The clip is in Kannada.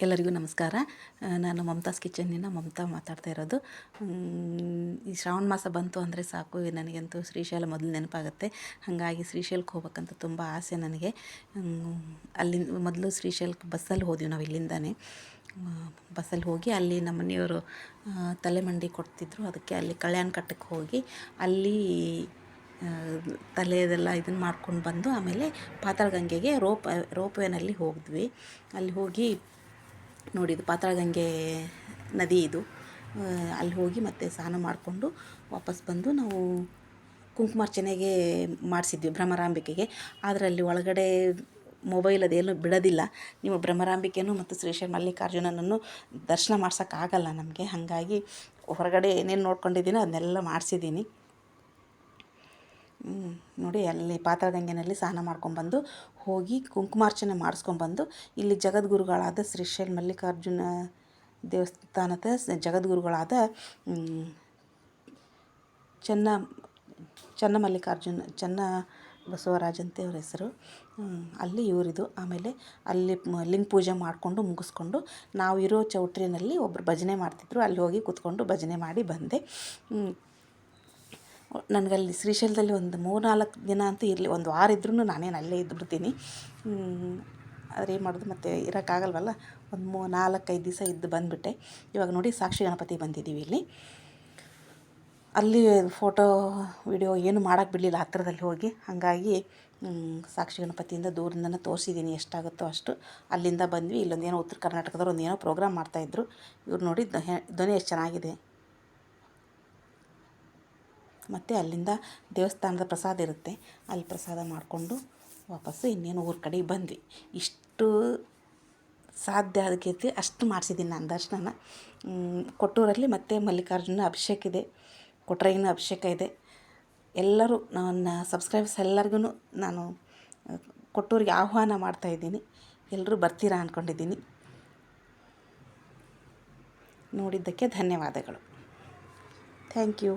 ಎಲ್ಲರಿಗೂ ನಮಸ್ಕಾರ. ನಾನು ಮಮತಾಸ್ ಕಿಚನ್ನಿನ ಮಮತಾ ಮಾತಾಡ್ತಾ ಇರೋದು. ಈ ಶ್ರಾವಣ ಮಾಸ ಬಂತು ಅಂದರೆ ಸಾಕು, ನನಗಂತೂ ಶ್ರೀಶೈಲ ಮೊದಲು ನೆನಪಾಗುತ್ತೆ. ಹಾಗಾಗಿ ಶ್ರೀಶೈಲಕ್ಕೆ ಹೋಗ್ಬೇಕಂತ ತುಂಬ ಆಸೆ ನನಗೆ. ಅಲ್ಲಿ ಮೊದಲು ಶ್ರೀಶೈಲಕ್ಕೆ ಬಸ್ಸಲ್ಲಿ ಹೋದ್ವಿ ನಾವು ಇಲ್ಲಿಂದಾನೆ. ಬಸ್ಸಲ್ಲಿ ಹೋಗಿ ಅಲ್ಲಿ ನಮ್ಮ ಮನೆಯವರು ತಲೆ ಮಂಡಿ ಕೊಡ್ತಿದ್ರು, ಅದಕ್ಕೆ ಅಲ್ಲಿ ಕಲ್ಯಾಣ ಕಟ್ಟಕ್ಕೆ ಹೋಗಿ ಅಲ್ಲಿ ತಲೆಯದೆಲ್ಲ ಇದನ್ನು ಮಾಡ್ಕೊಂಡು ಬಂದು ಆಮೇಲೆ ಪಾತಾಳಗಂಗೆಗೆ ರೋಪ್ ವೇನಲ್ಲಿ ಹೋಗಿದ್ವಿ. ಅಲ್ಲಿ ಹೋಗಿ ನೋಡಿದ್ದು ಪಾತಾಳಗಂಗೆ ನದಿ ಇದು. ಅಲ್ಲಿ ಹೋಗಿ ಮತ್ತೆ ಸ್ನಾನ ಮಾಡಿಕೊಂಡು ವಾಪಸ್ ಬಂದು ನಾವು ಕುಂಕುಮಾರ್ಚನೆಗೆ ಮಾಡಿಸಿದ್ವಿ ಭ್ರಮರಾಂಬಿಕೆಗೆ. ಆದರೆ ಅಲ್ಲಿ ಒಳಗಡೆ ಮೊಬೈಲ್ ಅದೇನು ಬಿಡೋದಿಲ್ಲ. ನೀವು ಭ್ರಮರಾಂಬಿಕೆನೂ ಮತ್ತು ಶ್ರೀಶೈಲ ಮಲ್ಲಿಕಾರ್ಜುನನನ್ನು ದರ್ಶನ ಮಾಡ್ಸೋಕ್ಕಾಗಲ್ಲ ನಮಗೆ. ಹಾಗಾಗಿ ಹೊರಗಡೆ ಏನೇನು ನೋಡ್ಕೊಂಡಿದ್ದೀನೋ ಅದನ್ನೆಲ್ಲ ಮಾಡಿಸಿದ್ದೀನಿ. ನೋಡಿ, ಅಲ್ಲಿ ಪಾತಾಳಗಂಗೆನಲ್ಲಿ ಸ್ನಾನ ಮಾಡ್ಕೊಂಡ್ಬಂದು ಹೋಗಿ ಕುಂಕುಮಾರ್ಚನೆ ಮಾಡಿಸ್ಕೊಂಡ್ಬಂದು ಇಲ್ಲಿ ಜಗದ್ಗುರುಗಳಾದ ಶ್ರೀಶೈಲ ಮಲ್ಲಿಕಾರ್ಜುನ ದೇವಸ್ಥಾನದ ಜಗದ್ಗುರುಗಳಾದ ಚನ್ನ ಬಸವರಾಜ್ ಅಂತ ಇವ್ರ ಹೆಸರು. ಅಲ್ಲಿ ಇವರಿದು. ಆಮೇಲೆ ಅಲ್ಲಿ ಲಿಂಗ ಪೂಜೆ ಮಾಡಿಕೊಂಡು ಮುಗಿಸ್ಕೊಂಡು ನಾವು ಇರೋ ಚೌಟ್ರಿನಲ್ಲಿ ಒಬ್ಬರು ಭಜನೆ ಮಾಡ್ತಿದ್ರು, ಅಲ್ಲಿ ಹೋಗಿ ಕೂತ್ಕೊಂಡು ಭಜನೆ ಮಾಡಿ ಬಂದೆ. ನನಗಲ್ಲಿ ಶ್ರೀಶೈಲದಲ್ಲಿ ಒಂದು 3-4 ದಿನ ಅಂತೂ ಇರಲಿ, ಒಂದು ವಾರ ಇದ್ರೂ ನಾನೇನು ಅಲ್ಲೇ ಇದ್ದುಬಿಡ್ತೀನಿ. ಆದರೆ ಏನು ಮಾಡೋದು, ಮತ್ತು ಇರೋಕ್ಕಾಗಲ್ವಲ್ಲ. ಒಂದು 4-5 ದಿವಸ ಇದ್ದು ಬಂದುಬಿಟ್ಟೆ. ಇವಾಗ ನೋಡಿ ಸಾಕ್ಷಿ ಗಣಪತಿ ಬಂದಿದ್ದೀವಿ ಇಲ್ಲಿ. ಅಲ್ಲಿ ಫೋಟೋ ವಿಡಿಯೋ ಏನು ಮಾಡೋಕ್ಕೆ ಬಿಡಲಿಲ್ಲ ಹತ್ತಿರದಲ್ಲಿ ಹೋಗಿ. ಹಾಗಾಗಿ ಸಾಕ್ಷಿ ಗಣಪತಿಯಿಂದ ದೂರದಿಂದನೇ ತೋರಿಸಿದ್ದೀನಿ ಎಷ್ಟಾಗುತ್ತೋ ಅಷ್ಟು. ಅಲ್ಲಿಂದ ಬಂದ್ವಿ. ಇಲ್ಲೊಂದೇನೋ ಉತ್ತರ ಕರ್ನಾಟಕದವ್ರು ಒಂದೇನೋ ಪ್ರೋಗ್ರಾಮ್ ಮಾಡ್ತಾಯಿದ್ರು. ಇವ್ರು ನೋಡಿ ಧ್ವನಿ ಎಷ್ಟು ಚೆನ್ನಾಗಿದೆ. ಮತ್ತು ಅಲ್ಲಿಂದ ದೇವಸ್ಥಾನದ ಪ್ರಸಾದ ಇರುತ್ತೆ, ಅಲ್ಲಿ ಪ್ರಸಾದ ಮಾಡಿಕೊಂಡು ವಾಪಸ್ಸು ಇನ್ನೇನು ಊರ ಕಡೆಗೆ ಬಂದ್ವಿ. ಇಷ್ಟು ಸಾಧ್ಯ ಅದಕ್ಕೆ ಅಷ್ಟು ಮಾಡಿಸಿದ್ದೀನಿ ನಾನು ದರ್ಶನನ. ಕೊಟ್ಟೂರಲ್ಲಿ ಮತ್ತು ಮಲ್ಲಿಕಾರ್ಜುನ ಅಭಿಷೇಕ ಇದೆ, ಕೊಟ್ರಯ್ಯನ ಅಭಿಷೇಕ ಇದೆ. ಎಲ್ಲರೂ ನನ್ನ ಸಬ್ಸ್ಕ್ರೈಬರ್ಸ್ ಎಲ್ಲರಿಗೂ ನಾನು ಕೊಟ್ಟೂರಿಗೆ ಆಹ್ವಾನ ಮಾಡ್ತಾಯಿದ್ದೀನಿ. ಎಲ್ಲರೂ ಬರ್ತೀರಾ ಅಂದ್ಕೊಂಡಿದ್ದೀನಿ. ನೋಡಿದ್ದಕ್ಕೆ ಧನ್ಯವಾದಗಳು. Thank you.